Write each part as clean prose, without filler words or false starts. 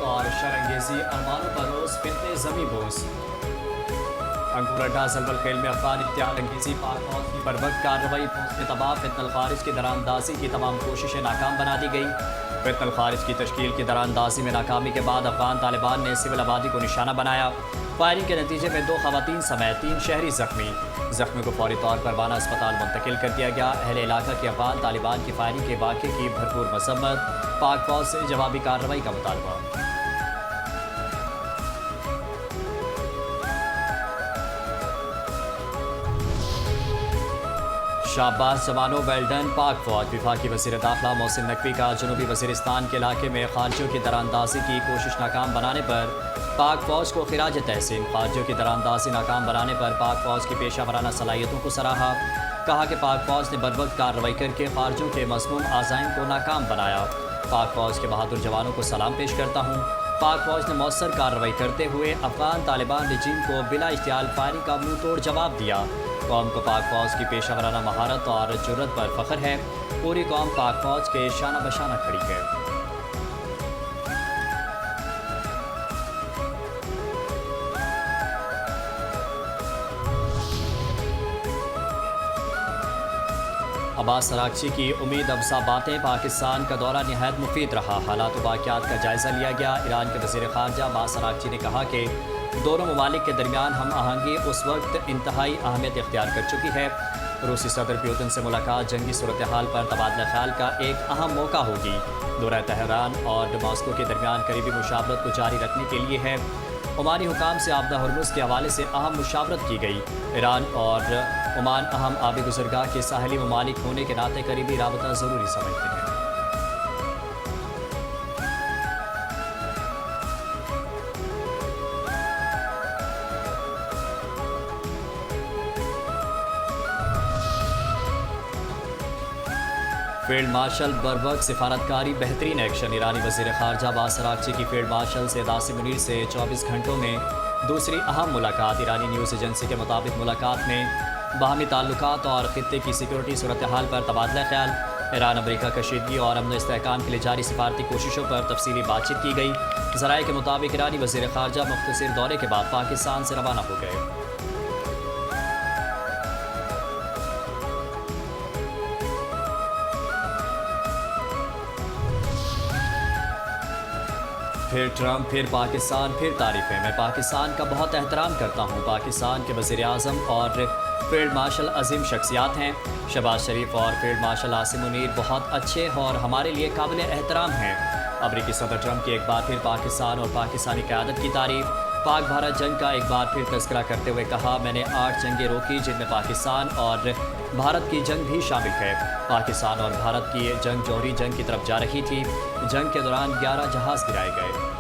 और शरंगेजी अरमानों पर रोज फिरते जमी बोस। अंकुरडा जलवल खेल में अफगान इख्तियार अंगेजी पाक फौज की बरवक्त कार्रवाई पोस्ट तबाह फितनल खारिज की दरानंदाजी की तमाम कोशिशें नाकाम बना दी गई। फितनल खारिज की तश्कील की दरानंदाजी में नाकामी के बाद अफगान तालिबान ने सिविल आबादी को निशाना बनाया। फायरिंग के नतीजे में 2 खवातीन समेत 3 शहरी जख्मी को फौरी तौर पर वाना अस्पताल मुंतकिल कर दिया गया। अहले इलाका की अफगान तालिबान की फायरिंग के वाक़े की भरपूर मसम्मत, पाक फौज से जवाबी कार्रवाई का मुतालबा। शाबाश जवानों, वेल्डन पाक फौज। वफाकी वज़ीर दाखिला मोहसिन नकवी का जनूबी वज़ीरिस्तान के इलाके में खारजियों की दरानंदाजी की कोशिश नाकाम बनाने पर पाक फौज को खिराज तहसीन। खारजियों की दरानंदाजी नाकाम बनाने पर पाक फौज की पेशा वराना सलाहियतों को सराहा। कहा कि पाक फौज ने बरवक्त कार्रवाई करके खारजियों के मज़मूम आज़ाइम को नाकाम बनाया। पाक फौज के बहादुर जवानों को सलाम पेश करता हूँ। पाक फौज ने मौसर कार्रवाई करते हुए अफगान तालिबान रजीम को बिला इख्तियार फायरिंग का मुंह तोड़ जवाब दिया। कौम को पाक फौज की पेशा वराना महारत और जुर्रत पर फख्र है। पूरी कौम पाक फौज के शाना बशाना खड़ी है। अब्बास अरागची की उम्मीद अफजा बातें। पाकिस्तान का दौरा निहायत मुफीद रहा। हालात वाक़यात का जायज़ा लिया गया। ईरान के वज़ीर ख़ारजा अब्बास अरागची ने कहा कि दोनों ममालिक के दरमियान हम आहंगी उस वक्त इंतहाई अहमियत इख्तियार कर चुकी है। रूसी सदर पुतिन से मुलाकात जंगी सूरत हाल पर तबादला ख्याल का एक अहम मौका होगी। दौरा तेहरान और दमास्को के दरमियान करीबी मुशावरत को जारी रखने के लिए है। ओमानी हुकाम से आपदा हरमुज़ के हवाले से अहम मुशावरत की गई। ईरान और ओमान अहम आबी गुज़रगाह के साहली ममालिक होने के नाते करीबी राबता ज़रूरी समझते हैं। फील्ड मार्शल बरवक्त सिफारतकारी बेहतरीन एक्शन। ईरानी वज़ीर ख़ारजा अब्बास अरागची की फील्ड मार्शल सैयद आसिम मुनीर से 24 घंटों में दूसरी अहम मुलाकात। ईरानी न्यूज़ एजेंसी के मुताबिक मुलाकात में बाहमी ताल्लुकात और ख़ित्ते की सिक्योरिटी सूरत हाल पर तबादला ख्याल, ईरान अमरीका कशीदगी और अमन इस्तेहकाम के लिए जारी सिफारती कोशिशों पर तफसीली बातचीत की गई। ज़राए के मुताबिक ईरानी वज़ीर ख़ारजा मुख्तसर दौरे के बाद पाकिस्तान से रवाना हो गए। फिर ट्रंप, फिर पाकिस्तान, फिर तारीफ़ें। मैं पाकिस्तान का बहुत एहतराम करता हूँ। पाकिस्तान के वज़ीर आज़म और फील्ड मार्शल अजीम शख्सियात हैं। शहबाज शरीफ और फील्ड मार्शल आसिम मुनीर बहुत अच्छे और हमारे लिए काबिल एहतराम हैं। अमरीकी सदर ट्रंप की एक बार फिर पाकिस्तान और पाकिस्तानी क़यादत की तारीफ़। पाक भारत जंग का एक बार फिर तज़किरा करते हुए कहा, मैंने 8 जंगें रोकी जिनमें पाकिस्तान और भारत की जंग भी शामिल है। पाकिस्तान और भारत की जंग जौहरी जंग की तरफ जा रही थी। जंग के दौरान 11 जहाज़ गिराए गए।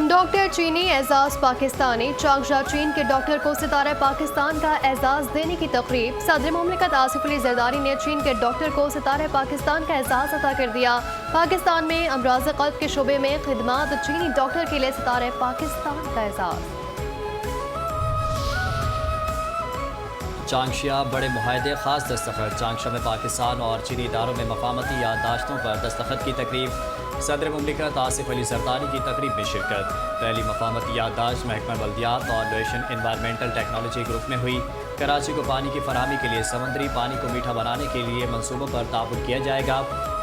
डॉक्टर चीनी एजाज पाकिस्तानी। चांगशा चीन के डॉक्टर को सितारा पाकिस्तान का एजाज देने की तकरीब। सदर मुमलिकत आसिफ अली जरदारी ने चीन के डॉक्टर को सितारा पाकिस्तान का एजाज अता कर दिया। पाकिस्तान में अमराज क़ल्ब के शोबे में खिदमात चीनी डॉक्टर के लिए सितारा पाकिस्तान का एजाज। चांगशिया बड़े मुआहदे खास दस्तखत। चांगशा में पाकिस्तान और चीनी इदारों में मफामती याददाश्तों पर दस्तखत की तकरीब। सदर मुमलिकत आसिफ अली जरदारी की तकरीब में शिरकत। पहली मफामती याददाश्त महकमा बल्दियात और लोएशन एनवायरमेंटल टेक्नोलॉजी ग्रुप में हुई। कराची को पानी की फराहमी के लिए समुद्री पानी को मीठा बनाने के लिए मंसूबों पर ताउन किया जाएगा।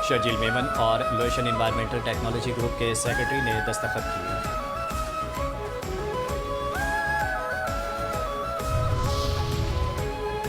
शर्जिल मेमन और लोएशन एनवायरमेंटल टेक्नोलॉजी ग्रुप के सेक्रेटरी ने दस्तखत किए।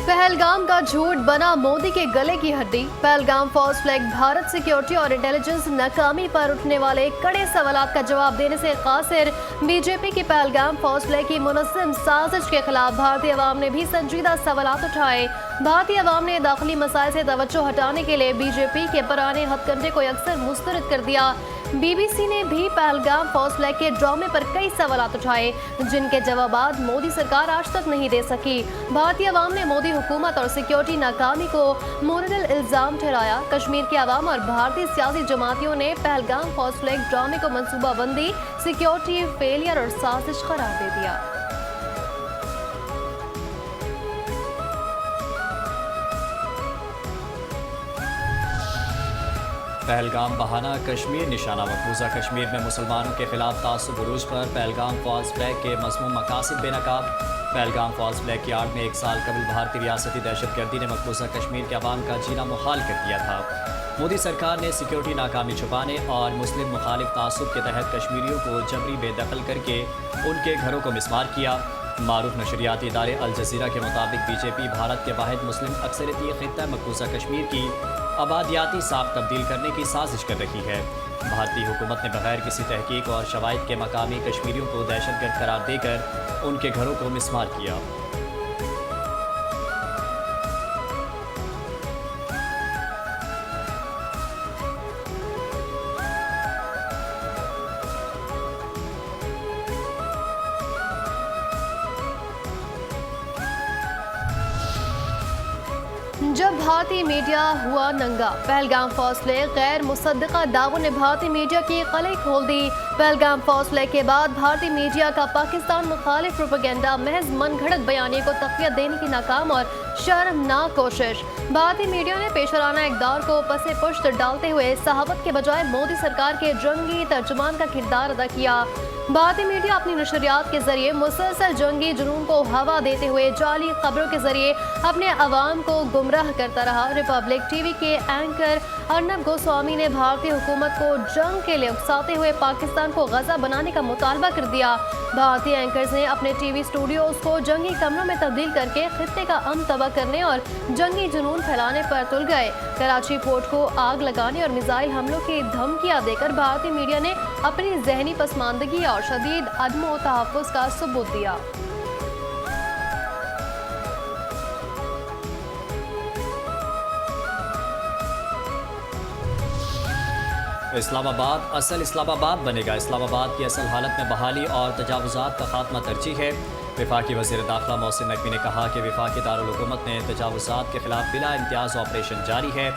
पहलगाम का झूठ बना मोदी के गले की हड्डी। पहलगाम फौज फ्लैग भारत सिक्योरिटी और इंटेलिजेंस नाकामी पर उठने वाले कड़े सवालात का जवाब देने से कासिर। बीजेपी की पहलगाम फौज फ्लैग की मुनज़्ज़म साजिश के खिलाफ भारतीय अवाम ने भी संजीदा सवालात उठाए। بھارتی عوام نے داخلی مسائل سے توجہ ہٹانے کے لیے بی جے پی کے پرانے ہتھ کنڈے کو یکسر مسترد کر دیا۔ بی بی سی نے بھی پہلگام فوسلے کے ڈرامے پر کئی سوالات اٹھائے جن کے جوابات مودی سرکار آج تک نہیں دے سکی۔ بھارتی عوام نے مودی حکومت اور سیکیورٹی ناکامی کو مورد الزام ٹھہرایا۔ کشمیر کے عوام اور بھارتی سیاسی جماعتوں نے پہلگام فوسلے ڈرامے کو منصوبہ بندی، سیکیورٹی فیلئر اور سازش قرار دے دیا۔ پہلگام بہانہ کشمیر نشانہ مقبوضہ کشمیر میں مسلمانوں کے خلاف تعصب عروج پر پہلگام فالس فلیگ کے مضموم مقاصد بے نقاب۔ پہلگام فالس فلیگ کی آڑ میں ایک سال قبل بھارتی ریاستی دہشت گردی نے مقبوضہ کشمیر کے عوام کا جینا محال کر دیا تھا۔ مودی سرکار نے سیکیورٹی ناکامی چھپانے اور مسلم مخالف تعصب کے تحت کشمیریوں کو جبری بے دخل کر کے ان کے گھروں کو مسمار کیا۔ معروف نشریاتی ادارے الجزیرہ کے مطابق بی جے پی بھارت کے واحد مسلم اکثریتی خطہ مقبوضہ کشمیر کی آبادیاتی ساخت تبدیل کرنے کی سازش کر رہی ہے۔ بھارتی حکومت نے بغیر کسی تحقیق اور شواہد کے مقامی کشمیریوں کو دہشت گرد قرار دے کر ان کے گھروں کو مسمار کیا۔ جب بھارتی میڈیا ہوا ننگا، پہلگام فوسلے غیر مصدقہ دعووں نے بھارتی میڈیا کی قلعیں کھول دی۔ پہلگام فوسلے کے بعد بھارتی میڈیا کا پاکستان مخالف پروپیگنڈا محض من گھڑت بیانیے کو تقویت دینے کی ناکام اور شرمناک کوشش۔ بھارتی میڈیا نے پیشورانہ اقدار کو پس پشت ڈالتے ہوئے صحافت کے بجائے مودی سرکار کے جنگی ترجمان کا کردار ادا کیا۔ بھارتی میڈیا اپنی نشریات کے ذریعے مسلسل جنگی جنون کو ہوا دیتے ہوئے جعلی خبروں کے ذریعے اپنے عوام کو گمراہ کرتا رہا۔ ریپبلک ٹی وی کے اینکر ارنب گوسوامی نے بھارتی حکومت کو جنگ کے لیے اکساتے ہوئے پاکستان کو غزہ بنانے کا مطالبہ کر دیا۔ بھارتی اینکرز نے اپنے ٹی وی اسٹوڈیوز کو جنگی کمروں میں تبدیل کر کے خطے کا امن تباہ کرنے اور جنگی جنون پھیلانے پر تل گئے۔ کراچی پورٹ کو آگ لگانے اور میزائل حملوں کی دھمکیاں دے کر بھارتی میڈیا نے اپنی ذہنی پسماندگی اور شدید عدم و تحفظ کا ثبوت دیا۔ اسلام آباد بنے گا۔ اسلام آباد کی اصل حالت میں بحالی اور تجاوزات کا خاتمہ ترجیح ہے۔ وفاقی وزیر داخلہ محسن نقوی نے کہا کہ وفاقی دارالحکومت نے تجاوزات کے خلاف بلا امتیاز آپریشن جاری ہے۔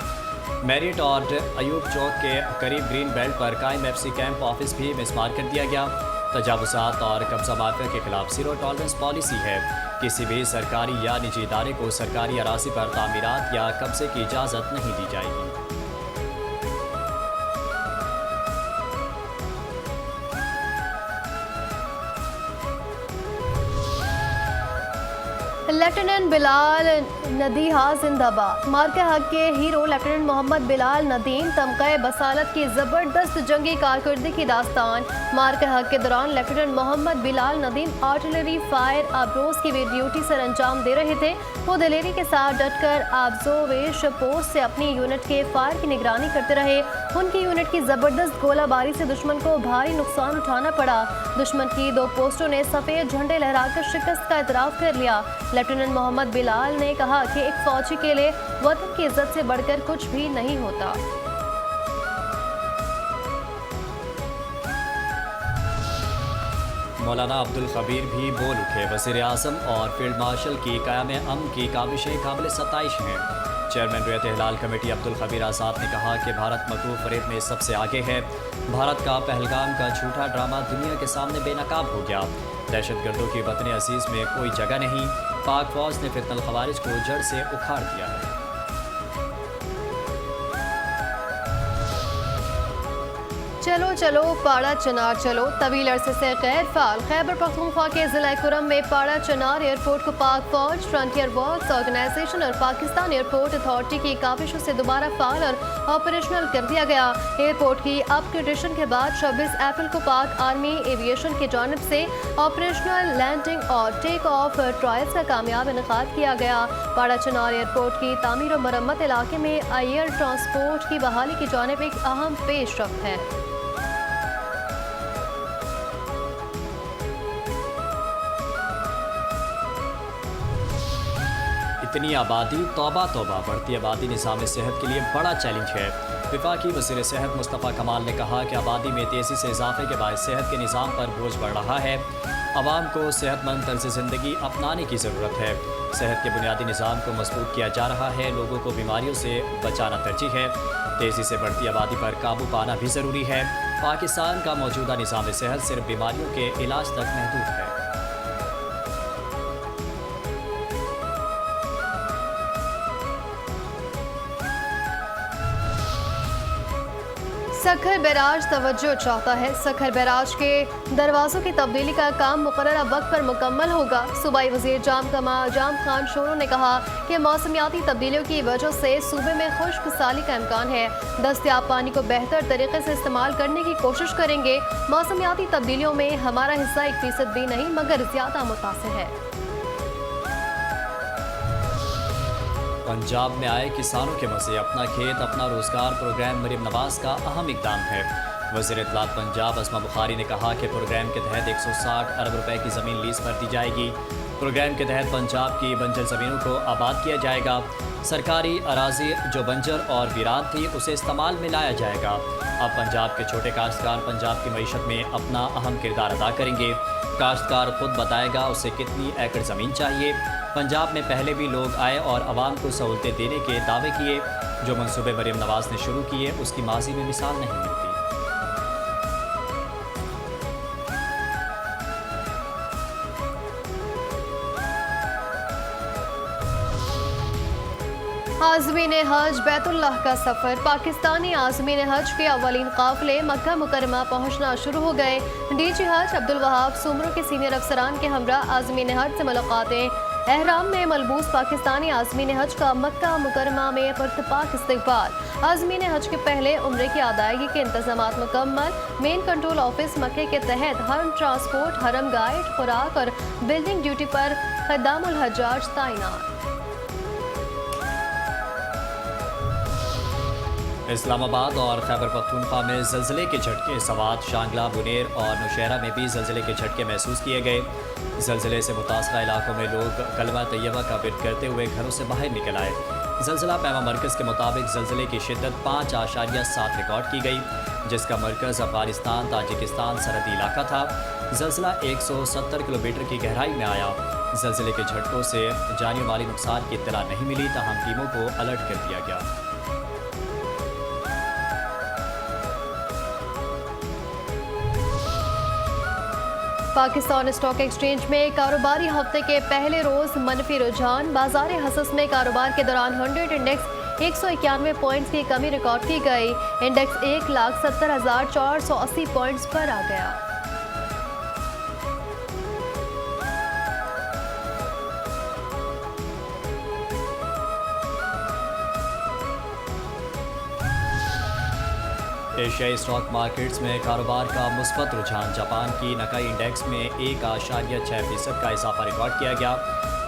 میرٹ اور ایوب چوک کے قریب گرین بیلٹ پر قائم ایف سی کیمپ آفس بھی مسمار کر دیا گیا۔ تجاوزات اور قبضہ مافیا کے خلاف زیرو ٹالرنس پالیسی ہے۔ کسی بھی سرکاری یا نجی ادارے کو سرکاری اراضی پر تعمیرات یا قبضے کی اجازت نہیں دی جائے گی۔ لیفٹیننٹ بلال ندیہ زندہ باد۔ مارکہ حق کے ہیرو لیفٹیننٹ محمد بلال ندیم تمغہ بصالت کی زبردست جنگی کارکردگی کی داستان۔ مارکہ حق کے دوران لیفٹیننٹ محمد بلال ندیم آرٹلری فائر آبروز کی ڈیوٹی سر انجام دے رہے تھے۔ وہ دلیری کے ساتھ ڈٹ کر آبزرویش پوسٹ سے اپنی یونٹ کے فائر کی نگرانی کرتے رہے۔ ان کی یونٹ کی زبردست گولہ باری سے دشمن کو بھاری نقصان اٹھانا پڑا۔ دشمن کی 2 پوسٹوں نے سفید جھنڈے لہرا کر شکست کا اعتراف کر لیا۔ لیفٹیننٹ محمد بلال نے کہا کہ ایک فوجی کے لیے وطن کی عزت سے بڑھ کر کچھ بھی نہیں ہوتا۔ مولانا عبدالخبیر بھی بول اٹھے۔ وزیر اعظم اور فیلڈ مارشل کی قیام امن کی کاوشیں قابل ستائش ہیں۔ چیئرمین ریت ہلال کمیٹی عبدالخبیر آزاد نے کہا کہ بھارت مکروہ فریب میں سب سے آگے ہے۔ بھارت کا پہلگام کا جھوٹا ڈرامہ دنیا کے سامنے بے نقاب ہو گیا۔ دہشت گردوں کی وطن عزیز میں کوئی جگہ نہیں۔ پاک فوج نے فتنہ الخوارج کو جڑ سے اکھاڑ دیا ہے۔ چلو چلو پاڑا چنار چلو، طویل عرصے سے غیر فعال خیبر پختونخوا کے ضلع کرم میں پاڑا چنار ایئرپورٹ کو پاک فوج، فرنٹیئر ورکس آرگنائزیشن اور پاکستان ایئرپورٹ اتھارٹی کی کاوشوں سے دوبارہ فعال اور آپریشنل کر دیا گیا۔ ایئرپورٹ کی اپ گریڈیشن کے بعد 26 اپریل کو پاک آرمی ایویشن کی جانب سے آپریشنل لینڈنگ اور ٹیک آف ٹرائلز کا کامیاب انعقاد کیا گیا۔ پاڑا چنار ایئرپورٹ کی تعمیر و مرمت علاقے میں ایئر ٹرانسپورٹ کی بحالی کی جانب ایک اہم پیش رفت ہے۔ इतनी आबादी, तौबा तौबा, बढ़ती आबादी निज़ाम सेहत के लिए बड़ा चैलेंज है। वफाकी वज़ीर सेहत मुस्तफ़ा कमाल ने कहा कि आबादी में तेज़ी से इजाफे के बाद सेहत के निज़ाम पर बोझ बढ़ रहा है। आवाम को सेहतमंद तर्ज़ ज़िंदगी अपनाने की ज़रूरत है। सेहत के बुनियादी निज़ाम को मज़बूत किया जा रहा है। लोगों को बीमारियों से बचाना तरजीह है। तेज़ी से बढ़ती आबादी पर काबू पाना भी ज़रूरी है। पाकिस्तान का मौजूदा निज़ाम सेहत सिर्फ बीमारियों के इलाज तक महदूद है। सखर बैराज तवज्जो चाहता है। सखर बैराज के दरवाज़ों की तब्दीली का काम मुकर्ररा वक्त पर मुकम्मल होगा। सूबाई वज़ीर जाम खान शोरो ने कहा कि मौसमियाती तब्दीलियों की वजह से सूबे में खुश्क साली का इम्कान है। दस्तयाब पानी को बेहतर तरीके से इस्तेमाल करने की कोशिश करेंगे। मौसमियाती तब्दीलियों में हमारा हिस्सा 1% भी नहीं मगर ज़्यादा मुतासिर है। पंजाब में आए किसानों के मज़े, अपना खेत अपना रोज़गार प्रोग्राम मरीम नवाज़ का अहम इक़दाम है। वज़ीर इत्तलात पंजाब अस्मा बुखारी ने कहा कि प्रोग्राम के तहत 160 अरब रुपए की ज़मीन लीज़ पर दी जाएगी। प्रोग्राम के तहत पंजाब की बंजर ज़मीनों को आबाद किया जाएगा। सरकारी अराज़ी जो बंजर और वीरान थी उसे इस्तेमाल में लाया जाएगा। अब पंजाब के छोटे काश्तकार पंजाब की मईशत में अपना अहम किरदार अदा करेंगे। काश्तकार खुद बताएगा उसे कितनी एकड़ ज़मीन चाहिए। पंजाब में पहले भी लोग आए और आवाम को सहूलतें देने के दावे किए। जो मंसूबे मरीम नवाज़ ने शुरू किए उसकी माजी में मिसाल नहीं मिलती। आज़मीन हज बैतुल्लाह का सफ़र। पाकिस्तानी आज़मीन हज के अवलीन काफ़िले मक्का मुकरमा पहुँचना शुरू हो गए। डीजी हज अब्दुल वहाब सुमरों के सीनियर अफसरान के हमरा आज़मीन हज से मुलाकातें। एहराम में मलबूस पाकिस्तानी आज़मीन हज का मक्का मुकरमा में पुरतपाक इस्तकबाल। आज़मीन हज के पहले उम्रे की अदायगी के इंतजामात मुकम्मल। मेन कंट्रोल ऑफिस मक्के के तहत हरम ट्रांसपोर्ट, हरम गाइड, खुराक और बिल्डिंग ड्यूटी पर खद्दामुल हज्जाज तैनात। इस्लामाबाद और खैबर पख्तूनख्वा में ज़लज़ले के झटके। सवात, शांगला, बुनेर और नौशहरा में भी ज़लज़ले के झटके महसूस किए गए। ज़लज़ले से मुतासरा इलाकों में लोग कलमा तैयबा का विर्द करते हुए घरों से बाहर निकल आए। ज़लज़ला पैमा मरकज़ के मुताबिक ज़लज़ले की शिद्दत 5.7 रिकॉर्ड की गई, जिसका मरकज़ अफगानिस्तान ताजिकिस्तान सरहदी इलाका था। ज़लज़ला 170 किलोमीटर की गहराई में आया। ज़लज़ले के झटकों से जानी माली नुकसान की इत्तला नहीं मिली, ताहम टीमों को अलर्ट कर दिया गया। पाकिस्तान स्टॉक एक्सचेंज में कारोबारी हफ्ते के पहले रोज मनफी रुझान। बाजार हसस में कारोबार के दौरान 100 इंडेक्स 191 पॉइंट्स की कमी रिकॉर्ड की गई। इंडेक्स 1,70,480 पॉइंट्स पर आ गया। एशियाई स्टॉक मार्केट्स में कारोबार का मुस्बत रुझान। जापान की नकाई इंडेक्स में 1.6% का इजाफा रिकॉर्ड किया गया।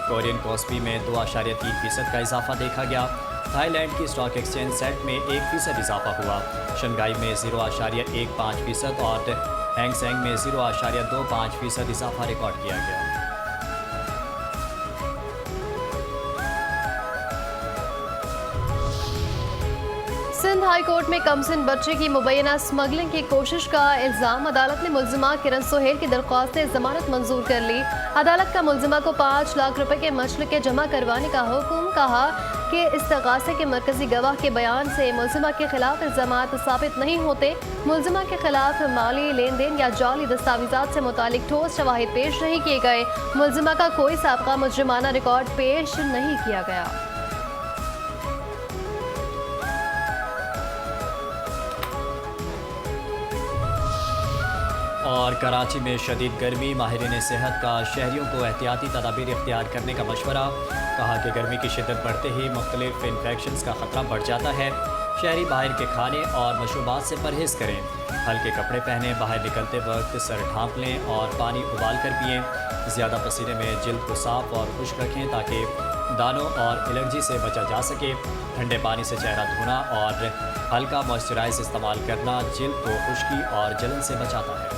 कोरियन कॉस्पी में 2.3% का इजाफा देखा गया। थाईलैंड की स्टॉक एक्सचेंज सेट में 1% इजाफा हुआ। शंघाई में 0.15% और हैंगसेंग में 0.25% इजाफा रिकॉर्ड किया गया। सिंध हाई कोर्ट में कमसिन बच्चे की मुबैना स्मगलिंग की कोशिश का इल्ज़ाम। अदालत ने मुल्जिमा किरण सोहेल की दरख्वास्त जमानत मंजूर कर ली। अदालत का मुल्जिमा को 5 लाख रुपए के मशरके जमा करवाने का हुक्म। कहा कि इस्तगासे के मरकजी गवाह के बयान से मुल्जिमा के खिलाफ इल्ज़ामात साबित नहीं होते। मुल्जिमा के खिलाफ माली लेन देन या जाली दस्तावेजात से मुतालिक ठोस शवाहिद पेश नहीं किए गए। मुल्जिमा का कोई साबका मुजरिमाना रिकॉर्ड पेश नहीं किया गया। और कराची में शदीद गर्मी। माहिरीन सेहत का शहरियों को एहतियाती तदाबीर इख्तियार करने का मशवरा। कहा कि गर्मी की शिद्दत बढ़ते ही मुख्तलिफ इन्फेक्शंस का ख़तरा बढ़ जाता है। शहरी बाहर के खाने और मशरूबात से परहेज़ करें। हल्के कपड़े पहनें। बाहर निकलते वक्त सर ढाँप लें और पानी उबाल कर पिएँ। ज़्यादा पसीने में जिल्द को साफ़ और खुश्क रखें ताकि दानों और एलर्जी से बचा जा सके। ठंडे पानी से चेहरा धोना और हल्का मॉइस्चराइज़र इस्तेमाल करना जिल्द को खुश्की और जलन से बचाता है।